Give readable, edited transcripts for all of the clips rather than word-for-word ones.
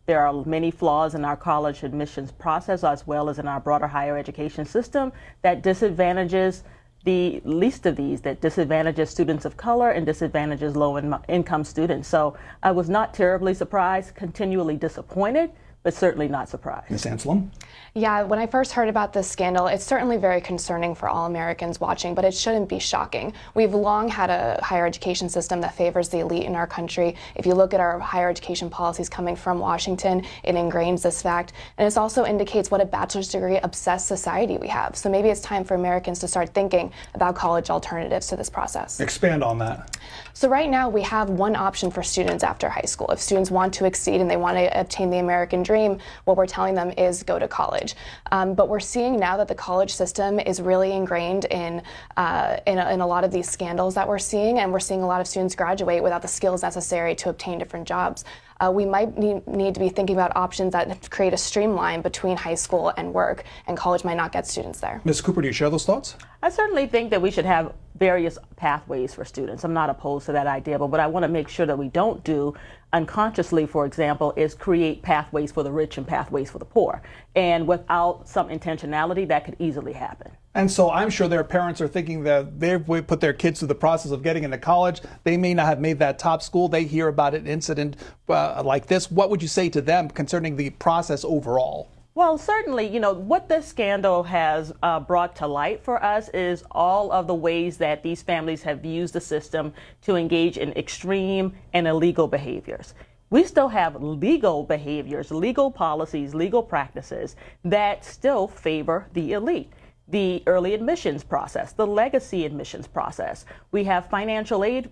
There are many flaws in our college admissions process as well as in our broader higher education system that disadvantages the least of these, that disadvantages students of color and disadvantages low-income students. So I was not terribly surprised, continually disappointed, but certainly not surprised. Ms. Anselm? Yeah, when I first heard about this scandal, it's certainly very concerning for all Americans watching, but it shouldn't be shocking. We've long had a higher education system that favors the elite in our country. If you look at our higher education policies coming from Washington, it ingrains this fact, and it also indicates what a bachelor's degree obsessed society we have. So maybe it's time for Americans to start thinking about college alternatives to this process. Expand on that. So right now we have one option for students after high school. If students want to exceed and they want to obtain the American dream, what we're telling them is go to college. But we're seeing now that the college system is really ingrained in a lot of these scandals that we're seeing, and we're seeing a lot of students graduate without the skills necessary to obtain different jobs. We might need to be thinking about options that create a streamline between high school and work, and college might not get students there. Ms. Cooper, do you share those thoughts? I certainly think that we should have various pathways for students. I'm not opposed to that idea, but what I want to make sure that we don't do unconsciously, for example, is create pathways for the rich and pathways for the poor. And without some intentionality, that could easily happen. And so I'm sure their parents are thinking that they've put their kids through the process of getting into college. They may not have made that top school. They hear about an incident like this. What would you say to them concerning the process overall? Well, certainly, you know, what this scandal has brought to light for us is all of the ways that these families have used the system to engage in extreme and illegal behaviors. We still have legal behaviors, legal policies, legal practices that still favor the elite. The early admissions process, the legacy admissions process. We have financial aid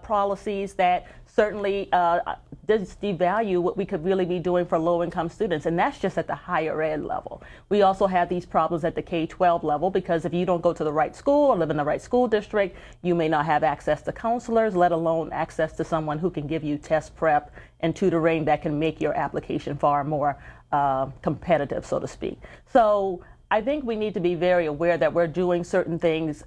policies that certainly devalue what we could really be doing for low-income students, and that's just at the higher ed level. We also have these problems at the K-12 level, because if you don't go to the right school or live in the right school district, you may not have access to counselors, let alone access to someone who can give you test prep and tutoring that can make your application far more competitive, so to speak. So I think we need to be very aware that we're doing certain things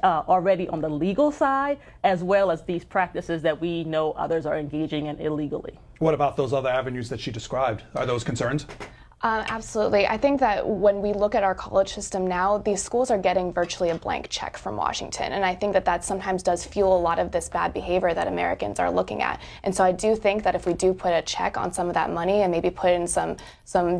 already on the legal side, as well as these practices that we know others are engaging in illegally. What about those other avenues that she described? Are those concerns? Absolutely. I think that when we look at our college system now, these schools are getting virtually a blank check from Washington. And I think that that sometimes does fuel a lot of this bad behavior that Americans are looking at. And so I do think that if we do put a check on some of that money and maybe put in some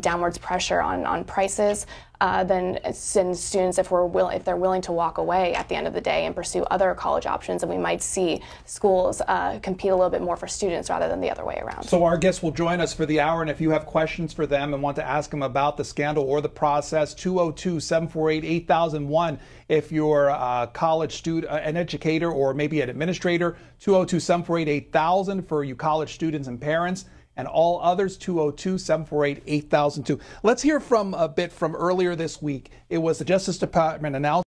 downwards pressure on prices, then students, if they're willing to walk away at the end of the day and pursue other college options, and we might see schools compete a little bit more for students rather than the other way around. So our guests will join us for the hour, and if you have questions for them and want to ask them about the scandal or the process, 202-748-8001. If you're a college student, an educator, or maybe an administrator, 202-748-8000 for you college students and parents. And all others, 202-748-8002. Let's hear from a bit from earlier this week. It was the Justice Department announced